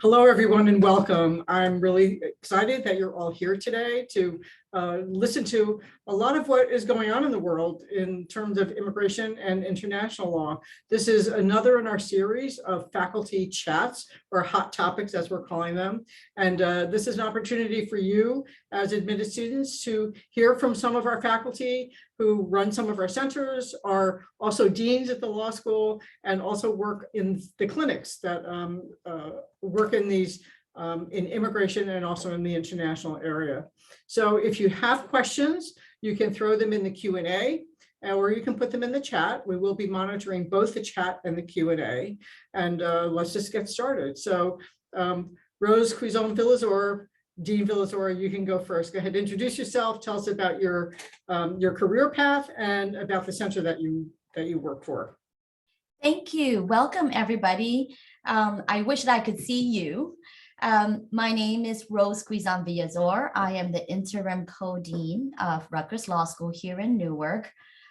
Hello, everyone, and welcome. I'm really excited that you're all here today to listen to a lot of what is going on in the world in terms of immigration and international law. This is another in our series of faculty chats, or hot topics as we're calling them. And this is an opportunity for you as admitted students to hear from some of our faculty who run some of our centers, are also deans at the law school, and also work in the clinics that work in these in immigration and also in the international area. So if you have questions, you can throw them in the Q&A, or you can put them in the chat. We will be monitoring both the chat and the Q&A, and let's just get started. So Rose Cuizon-Villazor, Dean Villazor, you can go first. Go ahead, introduce yourself, tell us about your career path and about the center that you work for. Thank you. Welcome, everybody. I wish that I could see you. My name is Rose Cuizon-Villazor. I am the interim co-dean of Rutgers Law School here in Newark.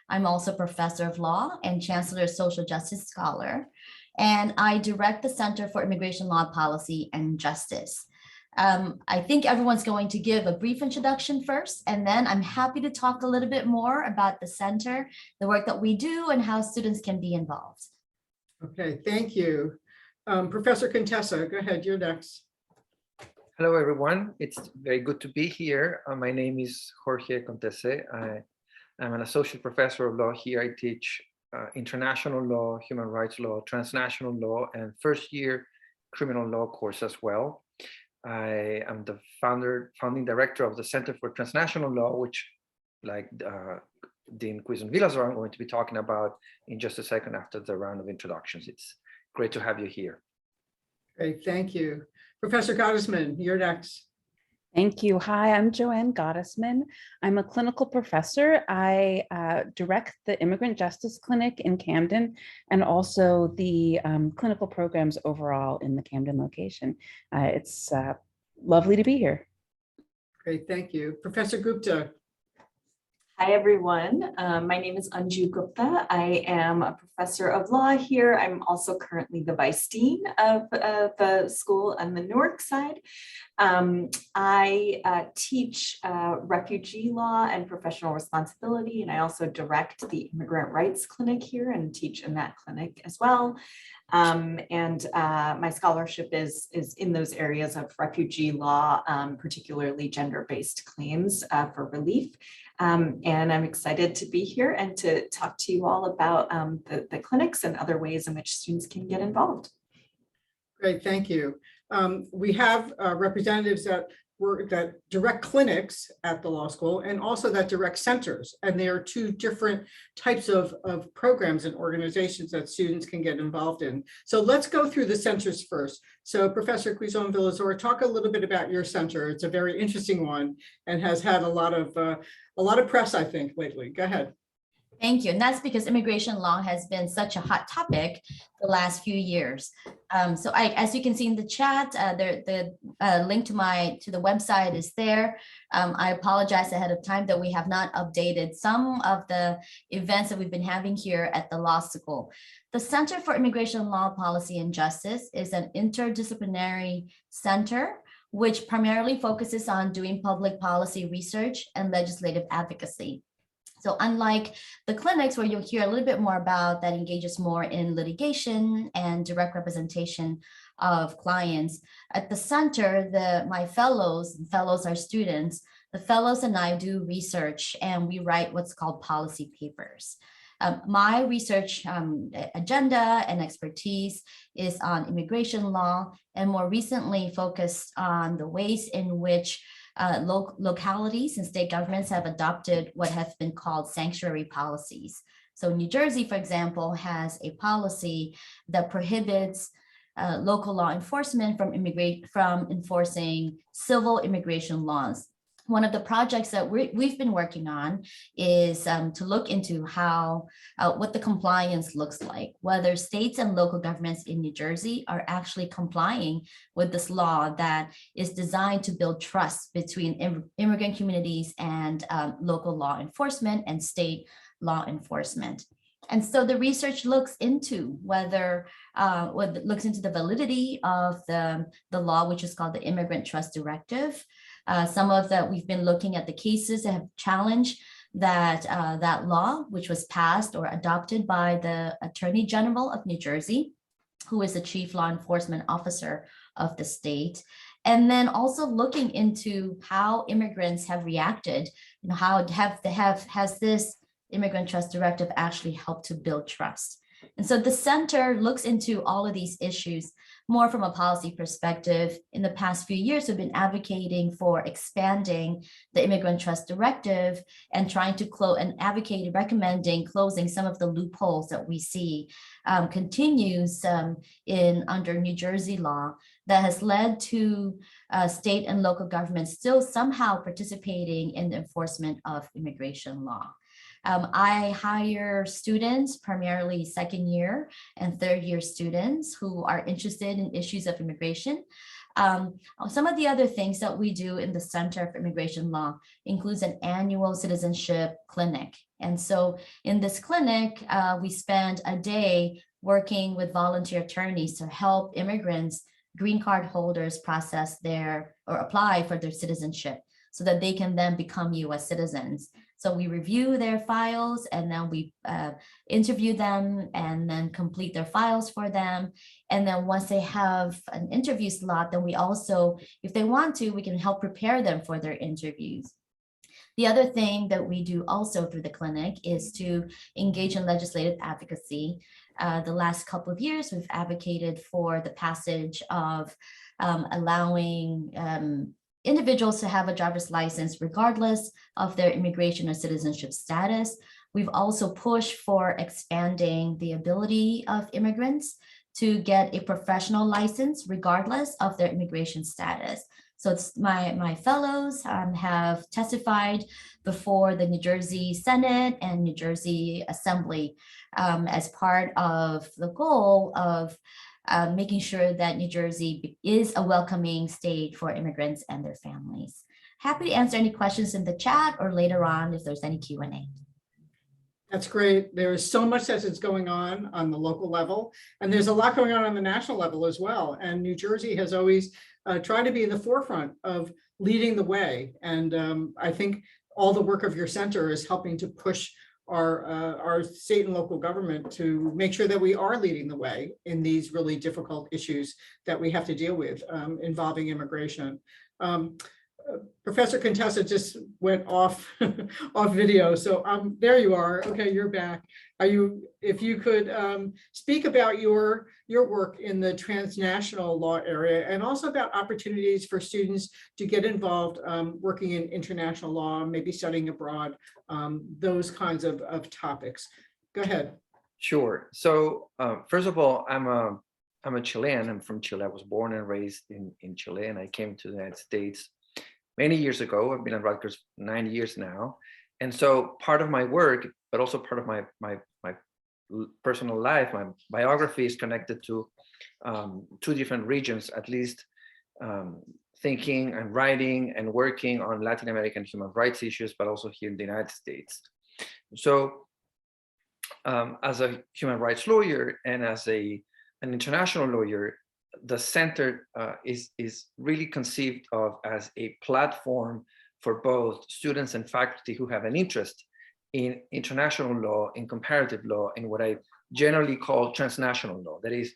I'm also professor of law and chancellor social justice scholar, and I direct the Center for Immigration Law Policy and Justice. I think everyone's going to give a brief introduction first, and then I'm happy to talk a little bit more about the center, the work that we do, and how students can be involved. Okay, thank you. Professor Contessa, go ahead, you're next. Hello, everyone. It's very good to be here. My name is Jorge Contesse. I'm an associate professor of law here. I teach international law, human rights law, transnational law, and first year criminal law course as well. I am the founding director of the Center for Transnational Law, which, like Dean Cuizon-Villazor, I'm going to be talking about in just a second after the round of introductions. It's great to have you here. Great, thank you. Professor Gottesman, you're next. Thank you. Hi, I'm Joanne Gottesman. I'm a clinical professor. I direct the Immigrant Justice Clinic in Camden and also the clinical programs overall in the Camden location. It's lovely to be here. Great, thank you. Professor Gupta. Hi, everyone. My name is Anju Gupta. I am a professor of law here. I'm also currently the vice dean of the school on the Newark side. I teach refugee law and professional responsibility, and I also direct the Immigrant Rights Clinic here and teach in that clinic as well. My scholarship is in those areas of refugee law, particularly gender-based claims for relief. And I'm excited to be here and to talk to you all about the clinics and other ways in which students can get involved. Great, thank you. We have representatives that direct clinics at the law school and also that direct centers. And there are two different types of programs and organizations that students can get involved in. So let's go through the centers first. So Professor Cuizon-Villazor, talk a little bit about your center. It's a very interesting one and has had a lot of press, I think, lately. Go ahead. Thank you. And that's because immigration law has been such a hot topic the last few years. So as you can see in the chat, the link to the website is there. I apologize ahead of time that we have not updated some of the events that we've been having here at the law school. The Center for Immigration Law, Policy, and Justice is an interdisciplinary center which primarily focuses on doing public policy research and legislative advocacy. So unlike the clinics where you'll hear a little bit more about that engages more in litigation and direct representation of clients, at the center, my fellows are students, the fellows and I do research and we write what's called policy papers. My research agenda and expertise is on immigration law and more recently focused on the ways in which localities and state governments have adopted what have been called sanctuary policies. So New Jersey, for example, has a policy that prohibits local law enforcement from enforcing civil immigration laws. One of the projects that we've been working on is to look into what the compliance looks like, whether states and local governments in New Jersey are actually complying with this law that is designed to build trust between immigrant communities and local law enforcement and state law enforcement. And so the research looks into whether looks into the validity of the law, which is called the Immigrant Trust Directive. Some of that we've been looking at the cases that have challenged that law, which was passed or adopted by the Attorney General of New Jersey, who is the chief law enforcement officer of the state. And then also looking into how immigrants have reacted, how has this Immigrant Trust Directive actually helped to build trust. And so the center looks into all of these issues more from a policy perspective. In the past few years, we've been advocating for expanding the Immigrant Trust Directive and trying to recommending closing some of the loopholes that we see continues under New Jersey law that has led to state and local governments still somehow participating in the enforcement of immigration law. I hire students, primarily second year and third year students who are interested in issues of immigration. Some of the other things that we do in the Center for Immigration Law includes an annual citizenship clinic. And so in this clinic, we spend a day working with volunteer attorneys to help immigrants, green card holders process apply for their citizenship so that they can then become US citizens. So we review their files and then we interview them and then complete their files for them. And then once they have an interview slot, then we also, if they want to, we can help prepare them for their interviews. The other thing that we do also through the clinic is to engage in legislative advocacy. The last couple of years, we've advocated for the passage of allowing individuals to have a driver's license regardless of their immigration or citizenship status. We've also pushed for expanding the ability of immigrants to get a professional license regardless of their immigration status. So it's my fellows have testified before the New Jersey Senate and New Jersey Assembly as part of the goal of making sure that New Jersey is a welcoming state for immigrants and their families. Happy to answer any questions in the chat or later on if there's any Q&A. That's great. There is so much that is going on the local level, and there's a lot going on the national level as well. And New Jersey has always tried to be in the forefront of leading the way. And I think all the work of your center is helping to push our state and local government to make sure that we are leading the way in these really difficult issues that we have to deal with involving immigration. Professor Contessa just went off video, so there you are. Okay, you're back. If you could speak about your work in the transnational law area and also about opportunities for students to get involved working in international law, maybe studying abroad, those kinds of topics. Go ahead. Sure. So first of all, I'm a Chilean. I'm from Chile. I was born and raised in Chile, and I came to the United States many years ago. I've been at Rutgers 9 years now. And so part of my work, but also part of my personal life, my biography is connected to two different regions, at least thinking and writing and working on Latin American human rights issues, but also here in the United States. So as a human rights lawyer and as an international lawyer, the center is really conceived of as a platform for both students and faculty who have an interest in international law, in comparative law, in what I generally call transnational law. That is,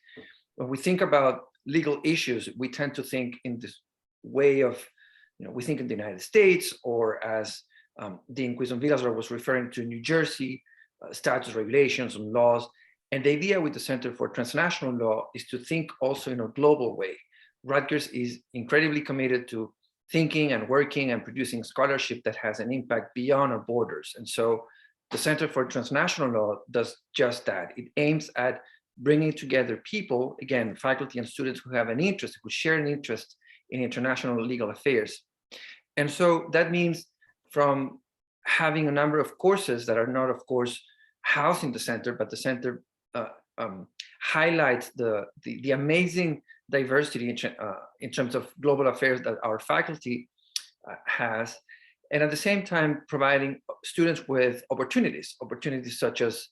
when we think about legal issues, we tend to think in this way of, we think in the United States, or as Dean Quizon-Villasor was referring to, New Jersey statutes, regulations, and laws. And the idea with the Center for Transnational Law is to think also in a global way. Rutgers is incredibly committed to thinking and working and producing scholarship that has an impact beyond our borders. And so the Center for Transnational Law does just that. It aims at bringing together people, again, faculty and students who have an interest, who share an interest in international legal affairs. And so that means from having a number of courses that are not, of course, housed in the center, but the center highlights the amazing diversity in terms of global affairs that our faculty has, and at the same time providing students with opportunities such as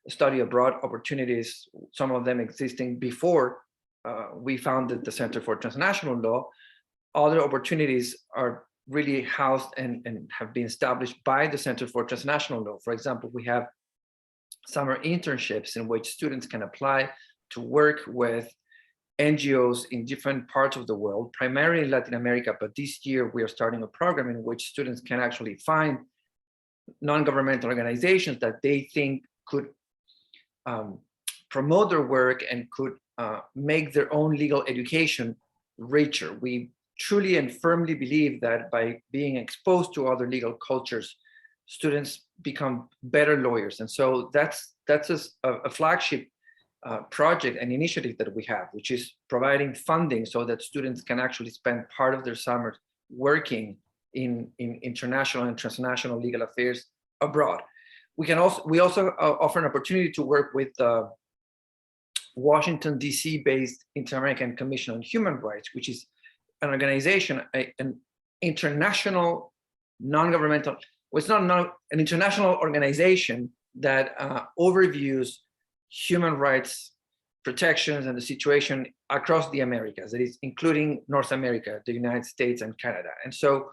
study abroad opportunities, some of them existing before we founded the Center for Transnational Law. Other opportunities are really housed and have been established by the Center for Transnational Law. For example, we have summer internships in which students can apply to work with NGOs in different parts of the world, primarily in Latin America, but this year we are starting a program in which students can actually find non-governmental organizations that they think could promote their work and could make their own legal education richer. We truly and firmly believe that by being exposed to other legal cultures, students become better lawyers. And so that's a flagship project and initiative that we have, which is providing funding so that students can actually spend part of their summer working in international and transnational legal affairs abroad. We also offer an opportunity to work with Washington, D.C. based Inter-American Commission on Human Rights, which is an organization, an international non-governmental, well, it's not an international organization that overviews human rights protections and the situation across the Americas, that is including North America, the United States and Canada. And so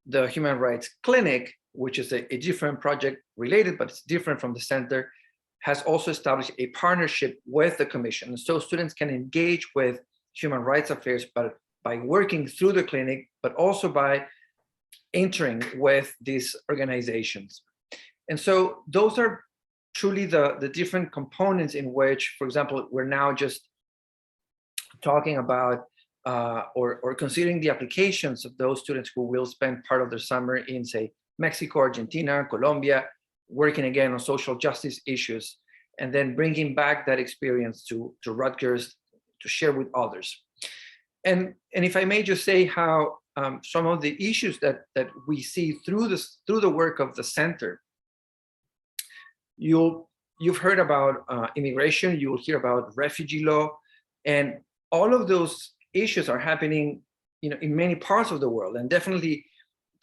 the Human Rights Clinic, which is a different project related, but it's different from the center, has also established a partnership with the commission. So students can engage with human rights affairs, but by working through the clinic, but also by entering with these organizations. And so those are truly the different components in which, for example, we're now just talking about or considering the applications of those students who will spend part of their summer in, say, Mexico, Argentina, Colombia, working again on social justice issues, and then bringing back that experience to Rutgers to share with others. And if I may just say how some of the issues that we see through the work of the center, you've heard about immigration, you will hear about refugee law, and all of those issues are happening, in many parts of the world. And definitely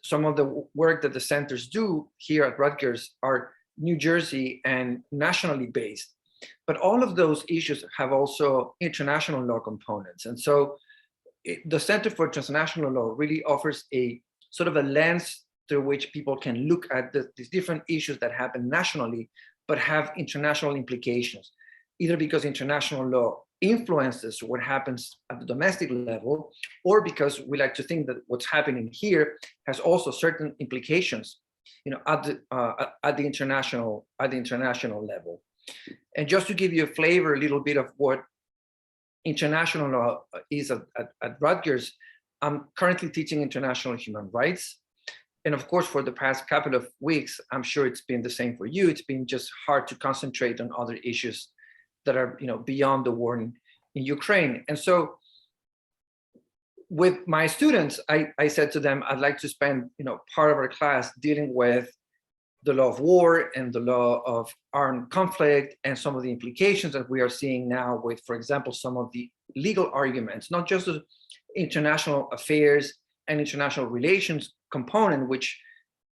some of the work that the centers do here at Rutgers are New Jersey and nationally based. But all of those issues have also international law components. And so the Center for Transnational Law really offers a sort of a lens through which people can look at these different issues that happen nationally, but have international implications, either because international law influences what happens at the domestic level, or because we like to think that what's happening here has also certain implications, at the international level. And just to give you a flavor, a little bit of what international law is at Rutgers, I'm currently teaching international human rights. And of course, for the past couple of weeks, I'm sure it's been the same for you. It's been just hard to concentrate on other issues that are, beyond the war in Ukraine. And so with my students, I said to them, I'd like to spend, part of our class dealing with the law of war and the law of armed conflict and some of the implications that we are seeing now with, for example, some of the legal arguments, not just the international affairs and international relations component, which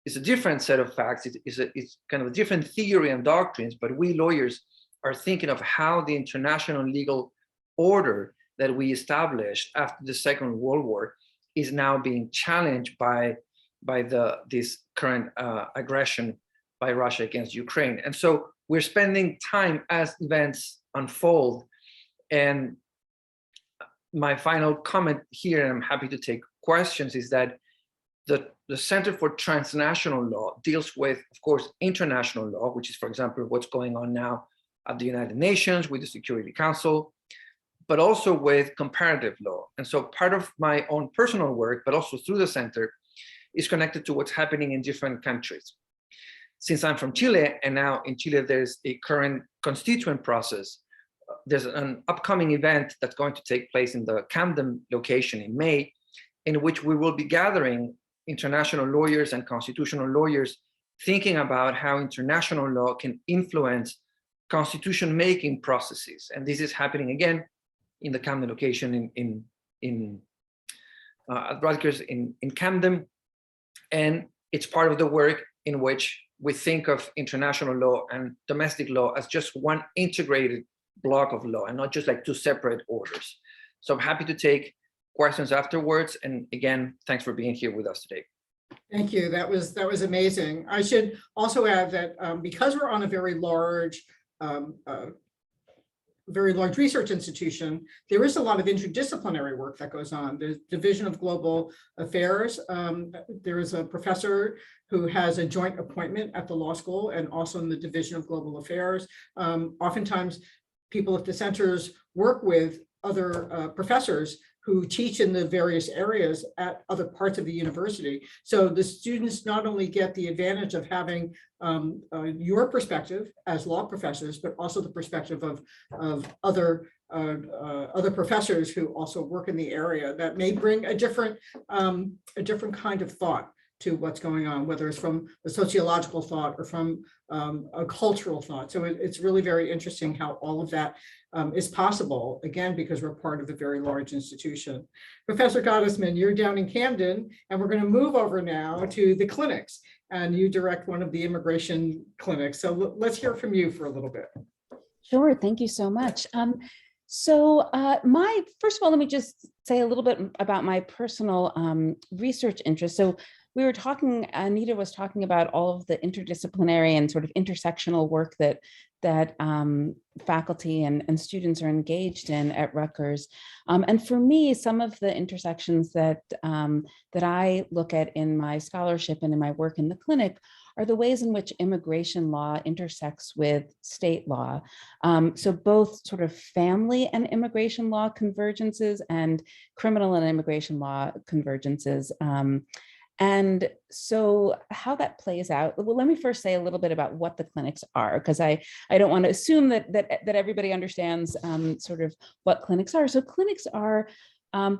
is a different set of facts. It's kind of a different theory and doctrines, but we lawyers are thinking of how the international legal order that we established after the Second World War is now being challenged by this current aggression by Russia against Ukraine. And so we're spending time as events unfold. And my final comment here, and I'm happy to take questions, is that the Center for Transnational Law deals with, of course, international law, which is, for example, what's going on now at the United Nations with the Security Council, but also with comparative law. And so part of my own personal work, but also through the center, is connected to what's happening in different countries. Since I'm from Chile, and now in Chile there's a current constituent process, there's an upcoming event that's going to take place in the Camden location in May, in which we will be gathering international lawyers and constitutional lawyers thinking about how international law can influence constitution-making processes. And this is happening again in the Camden location at Rutgers in Camden. And it's part of the work in which we think of international law and domestic law as just one integrated block of law and not just like two separate orders. So I'm happy to take questions afterwards. And again, thanks for being here with us today. Thank you. That was amazing. I should also add that because we're on a very large research institution, there is a lot of interdisciplinary work that goes on. The Division of Global Affairs, there is a professor who has a joint appointment at the law school and also in the Division of Global Affairs. Oftentimes, people at the centers work with other professors who teach in the various areas at other parts of the university. So the students not only get the advantage of having your perspective as law professors, but also the perspective of other professors who also work in the area that may bring a different kind of thought to what's going on, whether it's from a sociological thought or from a cultural thought. So it's really very interesting how all of that is possible, again, because we're part of a very large institution. Professor Gottesman, you're down in Camden, and we're going to move over now to the clinics, and you direct one of the immigration clinics. So let's hear from you for a little bit. Sure, thank you so much. First of all, let me just say a little bit about my personal research interest. So we were talking, Anita was talking about all of the interdisciplinary and sort of intersectional work that faculty and students are engaged in at Rutgers. And for me, some of the intersections that I look at in my scholarship and in my work in the clinic are the ways in which immigration law intersects with state law. So both sort of family and immigration law convergences and criminal and immigration law convergences. And so how that plays out, well, let me first say a little bit about what the clinics are, because I don't want to assume that everybody understands sort of what clinics are. So clinics are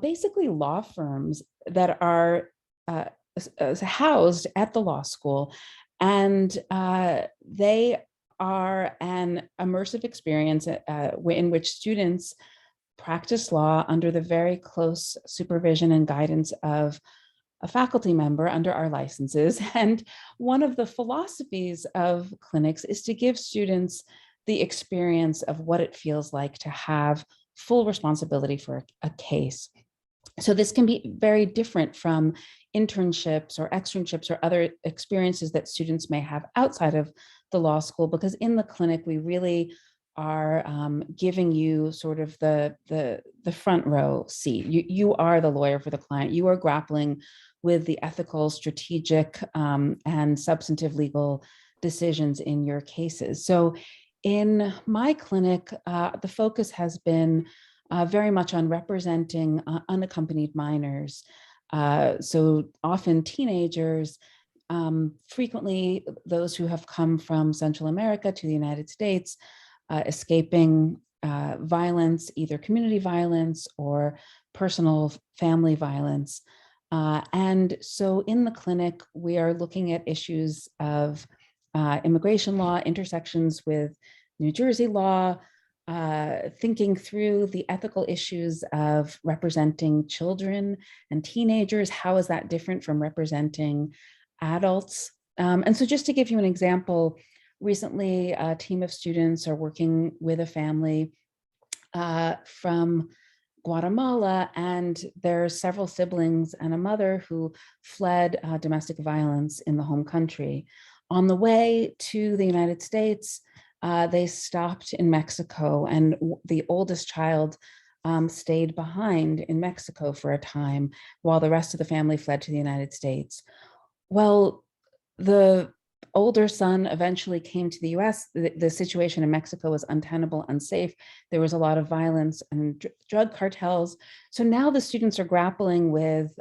basically law firms that are housed at the law school, and they are an immersive experience in which students practice law under the very close supervision and guidance of a faculty member under our licenses. And one of the philosophies of clinics is to give students the experience of what it feels like to have full responsibility for a case. So this can be very different from internships or externships or other experiences that students may have outside of the law school, because in the clinic, we really are giving you sort of the front row seat. You are the lawyer for the client. You are grappling with the ethical, strategic, and substantive legal decisions in your cases. So in my clinic, the focus has been very much on representing unaccompanied minors. So often teenagers, frequently those who have come from Central America to the United States, escaping violence, either community violence or personal family violence. And so in the clinic, we are looking at issues of immigration law, intersections with New Jersey law, thinking through the ethical issues of representing children and teenagers. How is that different from representing adults? And so just to give you an example, recently a team of students are working with a family from Guatemala, and there are several siblings and a mother who fled domestic violence in the home country. On the way to the United States, they stopped in Mexico, and the oldest child stayed behind in Mexico for a time while the rest of the family fled to the United States. Well, the older son eventually came to the US. The situation in Mexico was untenable, unsafe. There was a lot of violence and drug cartels. So now the students are grappling with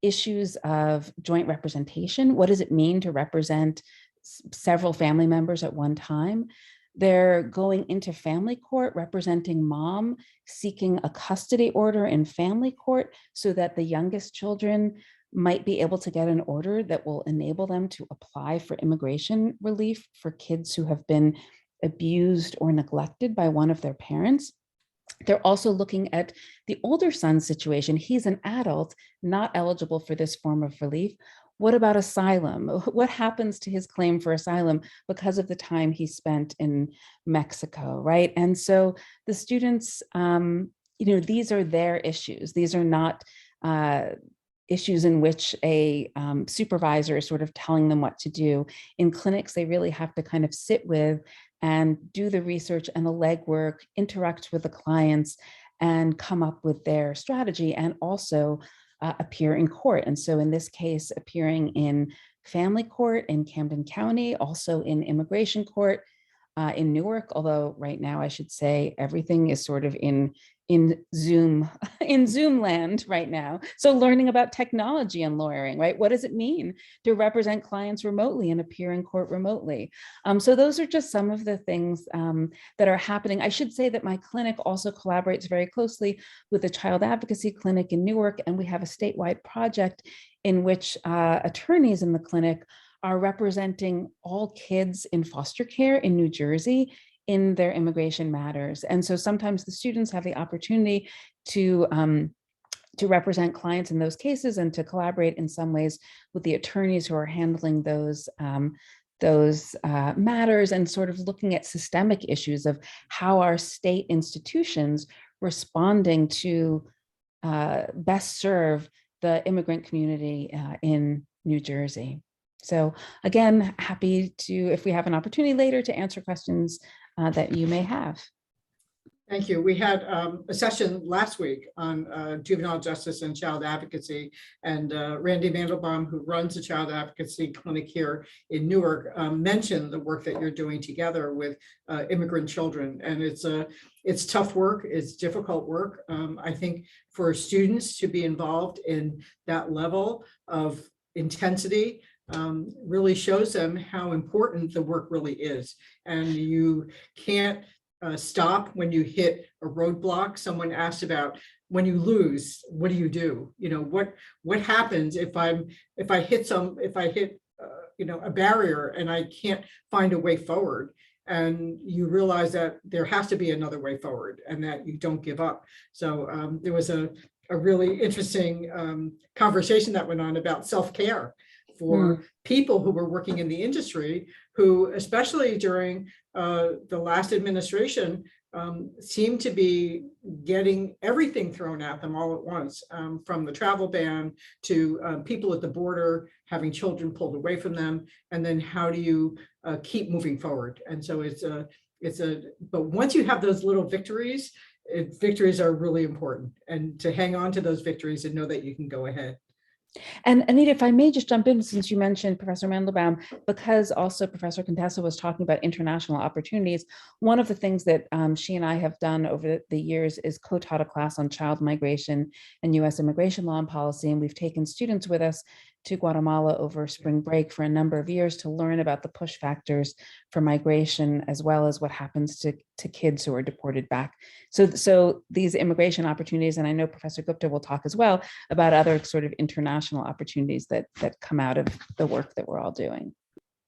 issues of joint representation. What does it mean to represent several family members at one time? They're going into family court, representing mom, seeking a custody order in family court so that the youngest children might be able to get an order that will enable them to apply for immigration relief for kids who have been abused or neglected by one of their parents. They're also looking at the older son's situation. He's an adult, not eligible for this form of relief. what about asylum? What happens to his claim for asylum because of the time he spent in Mexico, right? And so the students, these are their issues. These are not issues in which a supervisor is sort of telling them what to do. In clinics, they really have to kind of sit with and do the research and the legwork, interact with the clients, and come up with their strategy, and also appear in court. And so in this case, appearing in family court in Camden County, also in immigration court in Newark, although right now I should say everything is sort of in Zoom, in Zoom land right now. So learning about technology and lawyering, right? What does it mean to represent clients remotely and appear in court remotely? So those are just some of the things that are happening. I should say that my clinic also collaborates very closely with the Child Advocacy Clinic in Newark, and we have a statewide project in which attorneys in the clinic are representing all kids in foster care in New Jersey in their immigration matters. And so sometimes the students have the opportunity to represent clients in those cases and to collaborate in some ways with the attorneys who are handling those matters, and sort of looking at systemic issues of how our state institutions responding to best serve the immigrant community in New Jersey. So again, happy to, if we have an opportunity later, to answer questions that you may have. Thank you. We had a session last week on juvenile justice and child advocacy, and Randy Mandelbaum, who runs the child advocacy clinic here in Newark, mentioned the work that you're doing together with immigrant children. And it's tough work, it's difficult work. I think for students to be involved in that level of intensity really shows them how important the work really is. And you can't stop when you hit a roadblock. Someone asked about when you lose, what do you do? You know, what happens if I hit a barrier and I can't find a way forward? And you realize that there has to be another way forward and that you don't give up. So there was a really interesting conversation that went on about self-care for people who were working in the industry, who, especially during the last administration, seemed to be getting everything thrown at them all at once, from the travel ban to people at the border having children pulled away from them, and then how do you keep moving forward? And so but once you have those little victories, victories are really important, and to hang on to those victories and know that you can go ahead. And Anita, if I may just jump in, since you mentioned Professor Mandelbaum, because also Professor Contessa was talking about international opportunities, one of the things that she and I have done over the years is co-taught a class on child migration and US immigration law and policy. And we've taken students with us to Guatemala over spring break for a number of years to learn about the push factors for migration, as well as what happens to kids who are deported back. So these immigration opportunities, and I know Professor Gupta will talk as well about other sort of international opportunities that come out of the work that we're all doing.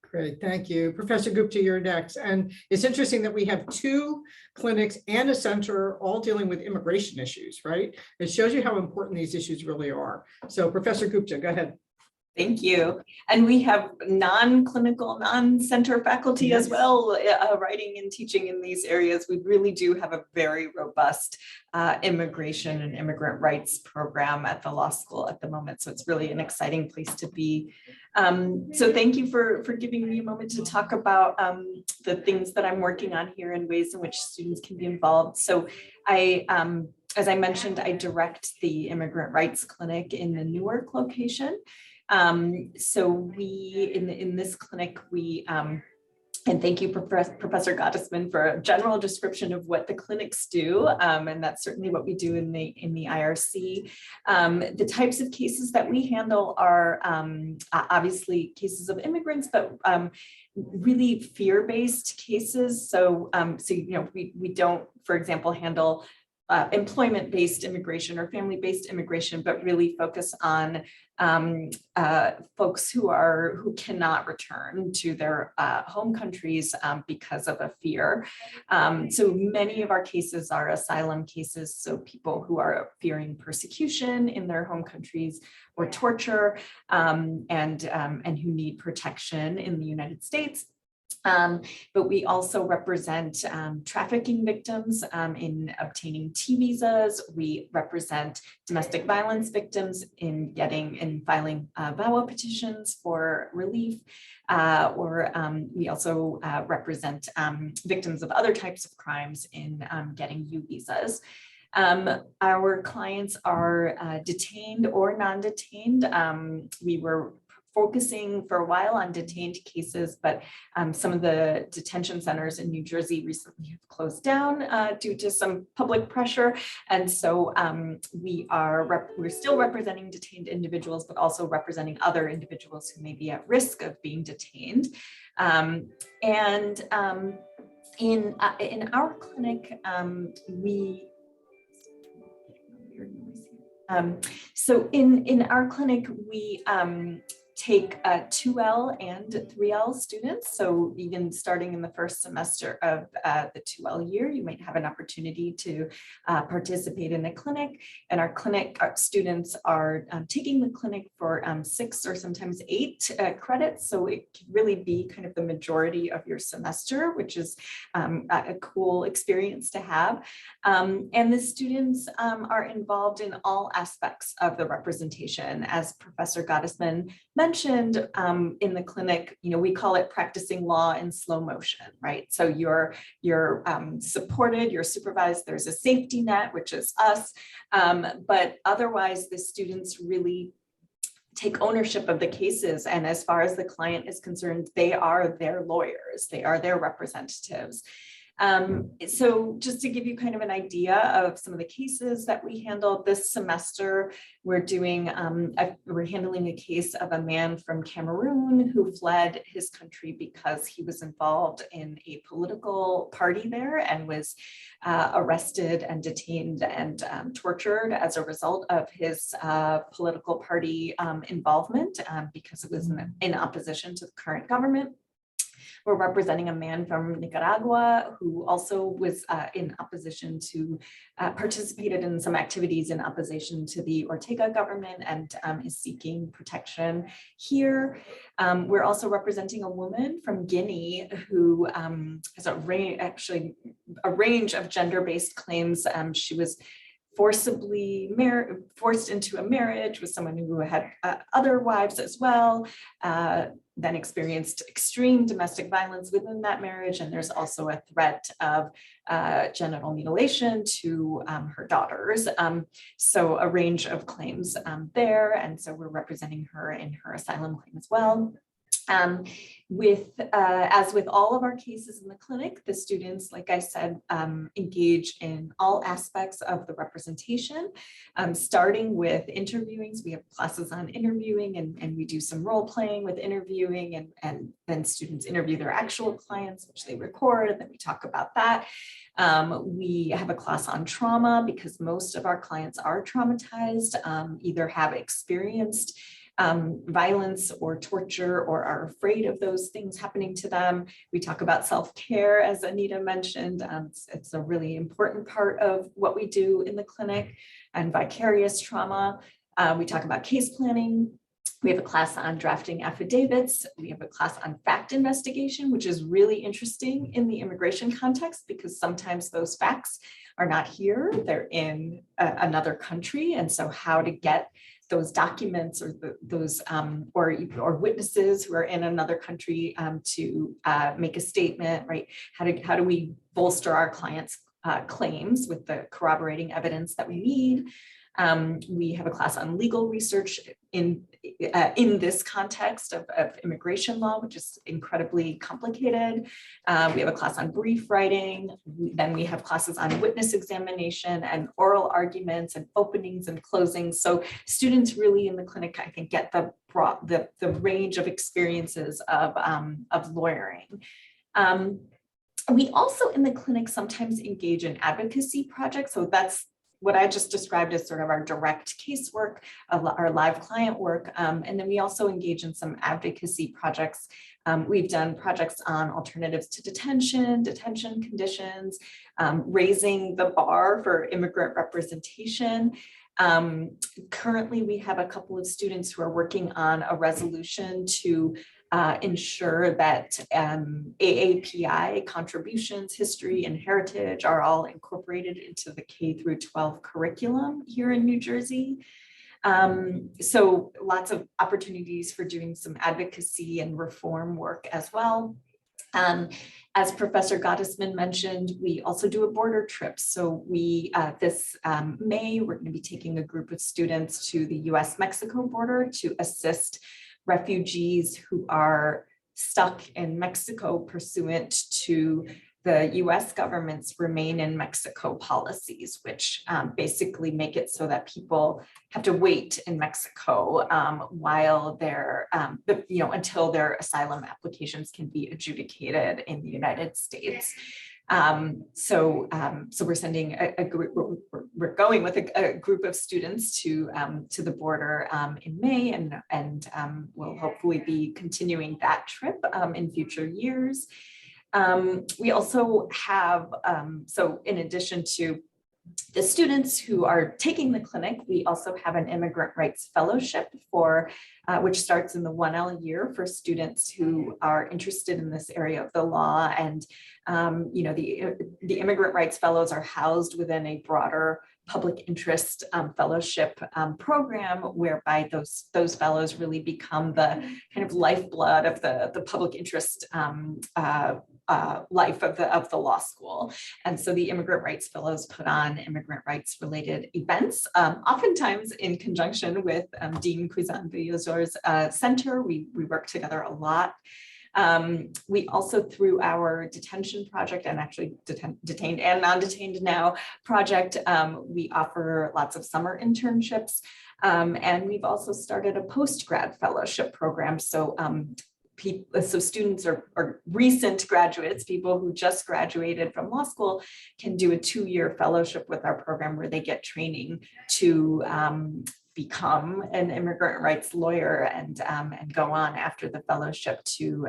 Great, thank you. Professor Gupta, you're next. And it's interesting that we have two clinics and a center all dealing with immigration issues, right? It shows you how important these issues really are. So Professor Gupta, go ahead. Thank you. And we have non-clinical, non-center faculty as well, writing and teaching in these areas. We really do have a very robust immigration and immigrant rights program at the law school at the moment. So it's really an exciting place to be. So thank you for giving me a moment to talk about the things that I'm working on here and ways in which students can be involved. So as I mentioned, I direct the Immigrant Rights Clinic in the Newark location. So we, in this clinic, and thank you, Professor Gottesman, for a general description of what the clinics do. And that's certainly what we do in the IRC. The types of cases that we handle are obviously cases of immigrants, but really fear-based cases. So, we don't, for example, handle employment-based immigration or family-based immigration, but really focus on folks who cannot return to their home countries because of a fear. So many of our cases are asylum cases, so people who are fearing persecution in their home countries or torture, and who need protection in the United States. But we also represent trafficking victims in obtaining T visas. We represent domestic violence victims in filing VAWA petitions for relief, or we also represent victims of other types of crimes in getting U visas. Our clients are detained or non-detained. We were focusing for a while on detained cases, but some of the detention centers in New Jersey recently have closed down due to some public pressure. And so we're still representing detained individuals, but also representing other individuals who may be at risk of being detained. In our clinic, so in our clinic, we take 2L and 3L students. So even starting in the first semester of the 2L year, you might have an opportunity to participate in a clinic. And our students are taking the clinic for 6 or sometimes 8 credits. So it can really be kind of the majority of your semester, which is a cool experience to have. And the students are involved in all aspects of the representation. As Professor Gottesman mentioned, in the clinic, we call it practicing law in slow motion, right? So you're supported, you're supervised, there's a safety net, which is us, but otherwise the students really take ownership of the cases. And as far as the client is concerned, they are their lawyers, they are their representatives. So just to give you kind of an idea of some of the cases that we handled this semester, we're handling a case of a man from Cameroon who fled his country because he was involved in a political party there and was arrested and detained and tortured as a result of his political party involvement because it was in opposition to the current government. We're representing a man from Nicaragua who also was in opposition to, participated in some activities in opposition to the Ortega government and is seeking protection here. We're also representing a woman from Guinea who has a range of gender-based claims. She was forced into a marriage with someone who had other wives as well, then experienced extreme domestic violence within that marriage. And there's also a threat of genital mutilation to her daughters. So a range of claims there. And so we're representing her in her asylum claim as well. As with all of our cases in the clinic, the students, like I said, engage in all aspects of the representation, starting with interviewing. So we have classes on interviewing and we do some role playing with interviewing, and then students interview their actual clients, which they record, and then we talk about that. We have a class on trauma because most of our clients are traumatized, either have experienced violence or torture or are afraid of those things happening to them. We talk about self-care, as Anita mentioned. It's a really important part of what we do in the clinic, and vicarious trauma. We talk about case planning. We have a class on drafting affidavits. We have a class on fact investigation, which is really interesting in the immigration context because sometimes those facts are not here, they're in another country. And so how to get those documents or those or witnesses who are in another country to make a statement, right? How do we bolster our clients' claims with the corroborating evidence that we need? We have a class on legal research in this context of immigration law, which is incredibly complicated. We have a class on brief writing. Then we have classes on witness examination and oral arguments and openings and closings. So students really in the clinic, I think, get the range of experiences of lawyering. We also in the clinic sometimes engage in advocacy projects. So that's what I just described as sort of our direct casework, our live client work. And then we also engage in some advocacy projects. We've done projects on alternatives to detention conditions, raising the bar for immigrant representation. Currently, we have a couple of students who are working on a resolution to ensure that AAPI contributions, history, and heritage are all incorporated into the K through 12 curriculum here in New Jersey. So lots of opportunities for doing some advocacy and reform work as well. As Professor Gottesman mentioned, we also do a border trip. So we, this May, we're going to be taking a group of students to the US-Mexico border to assist refugees who are stuck in Mexico pursuant to the US government's Remain in Mexico policies, which basically make it so that people have to wait in Mexico while they're, until their asylum applications can be adjudicated in the United States. So we're sending a group, we're going with a group of students to the border in May, and we'll hopefully be continuing that trip in future years. We also have, so in addition to the students who are taking the clinic, we also have an immigrant rights fellowship for, which starts in the 1L year for students who are interested in this area of the law. And, the immigrant rights fellows are housed within a broader public interest fellowship program, whereby those fellows really become the kind of lifeblood of the public interest life of the law school. And so the immigrant rights fellows put on immigrant rights related events, oftentimes in conjunction with Dean Quizan Villazor's center. We work together a lot. We also, through our detention project, and actually detained and non-detained now project, we offer lots of summer internships. And we've also started a post-grad fellowship program. So so students or recent graduates, people who just graduated from law school, can do a 2-year fellowship with our program where they get training to become an immigrant rights lawyer and go on after the fellowship to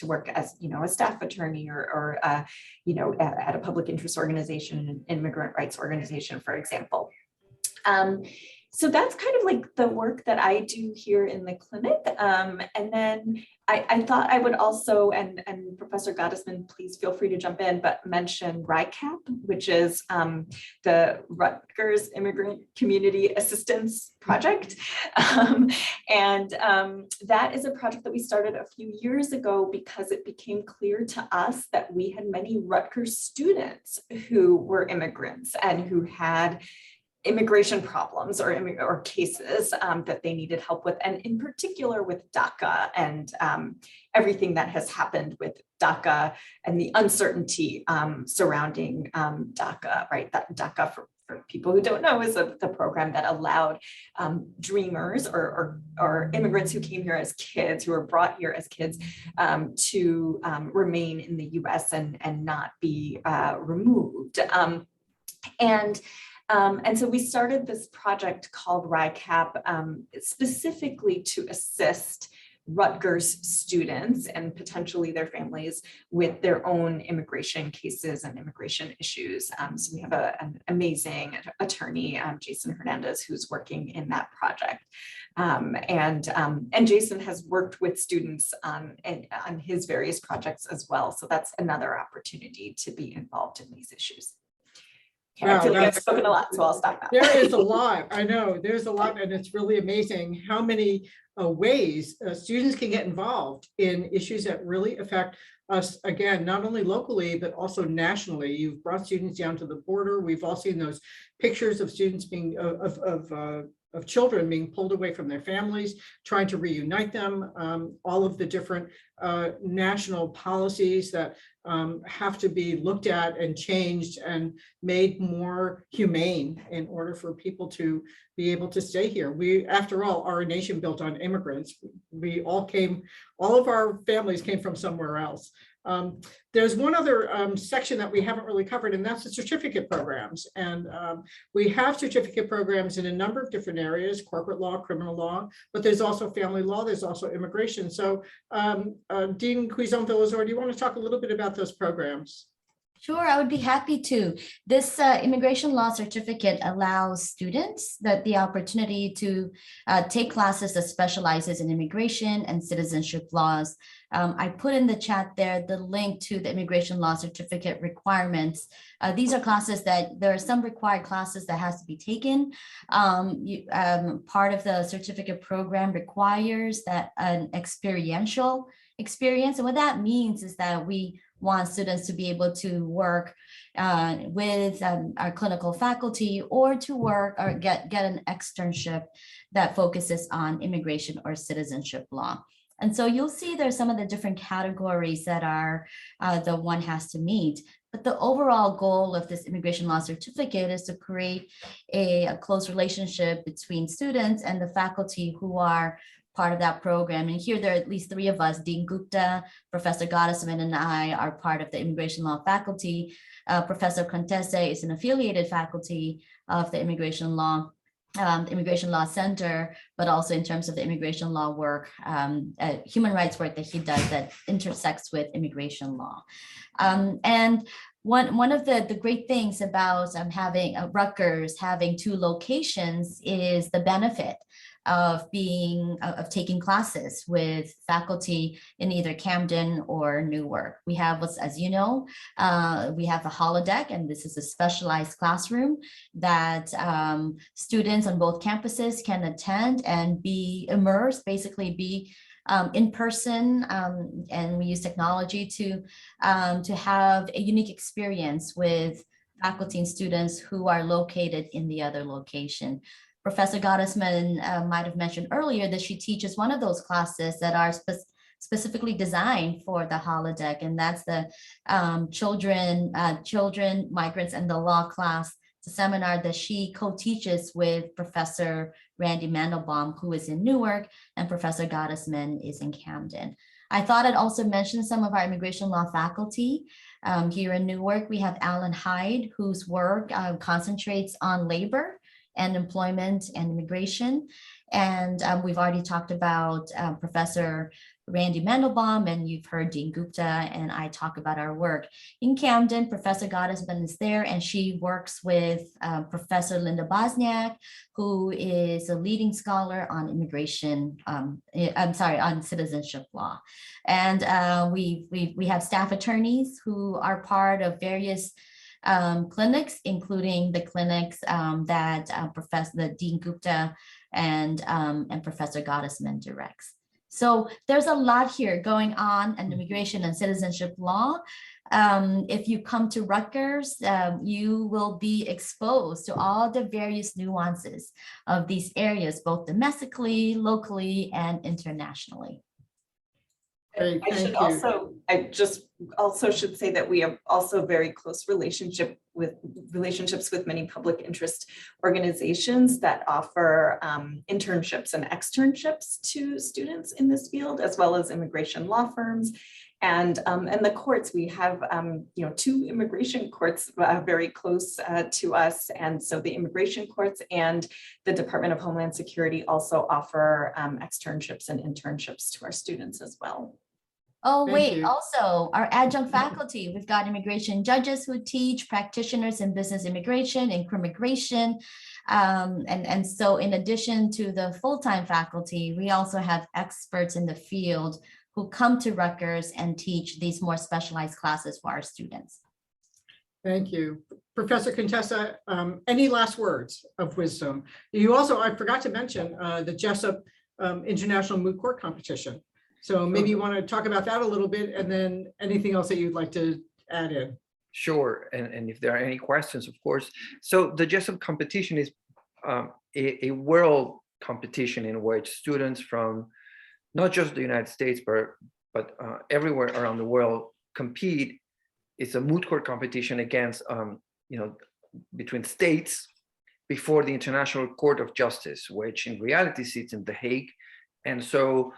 work as a staff attorney or at a public interest organization, an immigrant rights organization, for example. So that's kind of like the work that I do here in the clinic. And then I thought I would also, and Professor Gottesman, please feel free to jump in, but mention RICAP, which is the Rutgers Immigrant Community Assistance Project. And that is a project that we started a few years ago because it became clear to us that we had many Rutgers students who were immigrants and who had immigration problems or cases that they needed help with, and in particular with DACA and everything that has happened with DACA and the uncertainty surrounding DACA, right? That DACA, for people who don't know, is the program that allowed dreamers or immigrants who came here as kids, who were brought here as kids, to remain in the US and not be removed. And so we started this project called RICAP specifically to assist Rutgers students and potentially their families with their own immigration cases and immigration issues. So we have an amazing attorney, Jason Hernandez, who's working in that project. And Jason has worked with students on his various projects as well. So that's another opportunity to be involved in these issues. I feel like I've spoken a lot, so I'll stop now. There is a lot. I know there's a lot, and it's really amazing how many ways students can get involved in issues that really affect us, again, not only locally, but also nationally. You've brought students down to the border. We've all seen those pictures of students being of children being pulled away from their families, trying to reunite them, all of the different national policies that have to be looked at and changed and made more humane in order for people to be able to stay here. We, after all, are a nation built on immigrants. We all of our families came from somewhere else. There's one other section that we haven't really covered, and that's the certificate programs. And we have certificate programs in a number of different areas: corporate law, criminal law, but there's also family law, there's also immigration. So Dean Cuizon-Villazor, do you want to talk a little bit about those programs? Sure, I would be happy to. This immigration law certificate allows students the opportunity to take classes that specializes in immigration and citizenship laws. I put in the chat there the link to the immigration law certificate requirements. These are classes that there are some required classes that has to be taken. Part of the certificate program requires that an experiential experience. And what that means is that we want students to be able to work with our clinical faculty, or to work or get an externship that focuses on immigration or citizenship law. And so you'll see there's some of the different categories that are the one has to meet. But the overall goal of this immigration law certificate is to create a close relationship between students and the faculty who are part of that program. And here there are at least 3 of us: Dean Gupta, Professor Gottesman, and I are part of the immigration law faculty. Professor Contesse is an affiliated faculty of the Immigration Law Center, but also in terms of the immigration law work, human rights work that he does that intersects with immigration law. And one of the great things about having Rutgers having 2 locations is the benefit of taking classes with faculty in either Camden or Newark. We have, as you know, we have a holodeck, and this is a specialized classroom that students on both campuses can attend and be immersed, basically be in person, and we use technology to have a unique experience with faculty and students who are located in the other location. Professor Gottesman might have mentioned earlier that she teaches one of those classes that are specifically designed for the holodeck, and that's the children, migrants, and the law class. It's a seminar that she co-teaches with Professor Randy Mandelbaum, who is in Newark, and Professor Gottesman is in Camden. I thought I'd also mention some of our immigration law faculty. Here in Newark, we have Alan Hyde, whose work concentrates on labor and employment and immigration. And we've already talked about Professor Randy Mandelbaum, and you've heard Dean Gupta and I talk about our work. In Camden, Professor Gottesman is there, and she works with Professor Linda Bosniak, who is a leading scholar on immigration, on citizenship law. And we have staff attorneys who are part of various clinics, including the clinics that Dean Gupta and Professor Gottesman directs. So there's a lot here going on in immigration and citizenship law. If you come to Rutgers, you will be exposed to all the various nuances of these areas, both domestically, locally, and internationally. Great, I just also should say that we have also very close relationships with many public interest organizations that offer internships and externships to students in this field, as well as immigration law firms and the courts. We have 2 immigration courts very close to us, and so the immigration courts and the Department of Homeland Security also offer externships and internships to our students as well. Oh, Thank wait, you. also our adjunct faculty, we've got immigration judges who teach, practitioners in business immigration and crimmigration. And so in addition to the full-time faculty, we also have experts in the field who come to Rutgers and teach these more specialized classes for our students. Thank you. Professor Contessa, any last words of wisdom? You also, I forgot to mention the Jessup International Moot Court Competition. So maybe you want to talk about that a little bit, and then anything else that you'd like to add in. Sure, and if there are any questions, of course. So the Jessup competition is a world competition in which students from not just the United States, but everywhere around the world compete. It's a moot court competition against, between states before the International Court of Justice, which in reality sits in The Hague. And so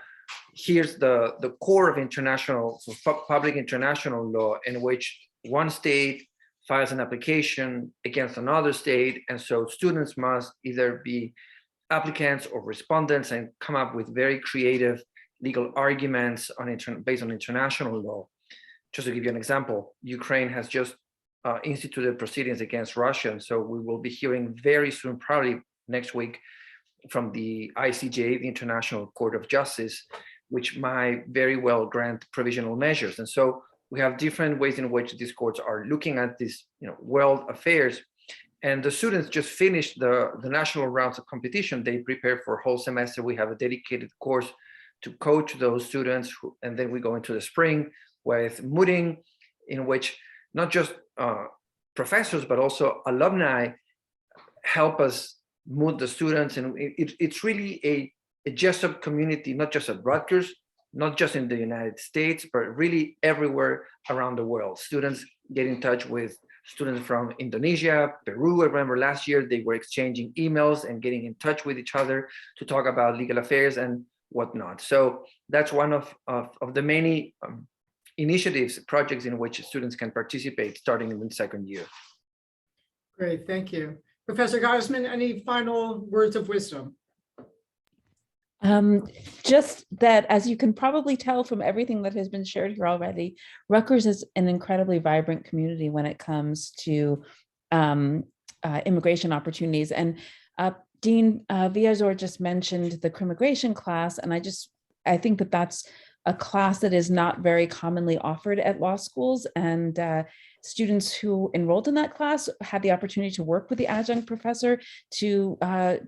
here's the core of international, public international law, in which one state files an application against another state. And so students must either be applicants or respondents and come up with very creative legal arguments based on international law. Just to give you an example, Ukraine has just instituted proceedings against Russia. And so we will be hearing very soon, probably next week, from the ICJ, the International Court of Justice, which might very well grant provisional measures. And so we have different ways in which these courts are looking at these, world affairs. And the students just finished the national rounds of competition. They prepare for a whole semester. We have a dedicated course to coach those students. And then we go into the spring with mooting, in which not just professors, but also alumni help us mood the students. And it's really a Jessup community, not just at Rutgers, not just in the United States, but really everywhere around the world. Students get in touch with students from Indonesia, Peru. I remember last year they were exchanging emails and getting in touch with each other to talk about legal affairs and whatnot. So that's one of the many initiatives, projects in which students can participate starting in the second year. Great, thank you. Professor Gottesman, any final words of wisdom? Just that, as you can probably tell from everything that has been shared here already, Rutgers is an incredibly vibrant community when it comes to immigration opportunities. And Dean Villazor just mentioned the crimmigration class, and I think that that's a class that is not very commonly offered at law schools, and students who enrolled in that class had the opportunity to work with the adjunct professor to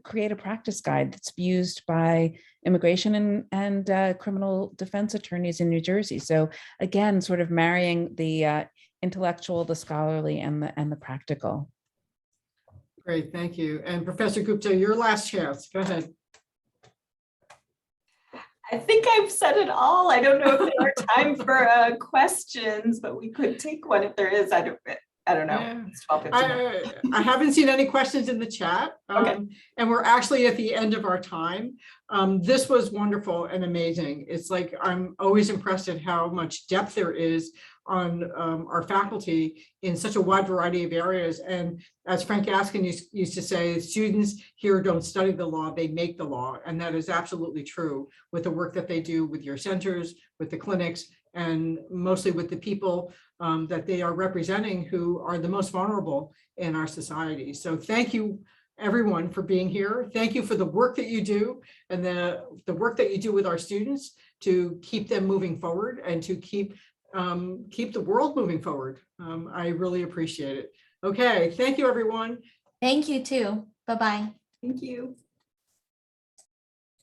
create a practice guide that's used by immigration and criminal defense attorneys in New Jersey. So again, sort of marrying the intellectual, the scholarly, and the practical. Great, thank you. And Professor Gupta, your last chance. Go ahead. I think I've said it all. I don't know if there are time for questions, but we could take one if there is. I don't know. Yeah. It's 12:59. I haven't seen any questions in the chat. Okay. And we're actually at the end of our time. This was wonderful and amazing. It's like, I'm always impressed at how much depth there is on our faculty in such a wide variety of areas. And as Frank Askin used to say, students here don't study the law, they make the law. And that is absolutely true with the work that they do with your centers, with the clinics, and mostly with the people that they are representing who are the most vulnerable in our society. So thank you, everyone, for being here. Thank you for the work that you do and the work that you do with our students to keep them moving forward and to keep the world moving forward. I really appreciate it. Okay, thank you, everyone. Thank you too. Bye-bye. Thank you.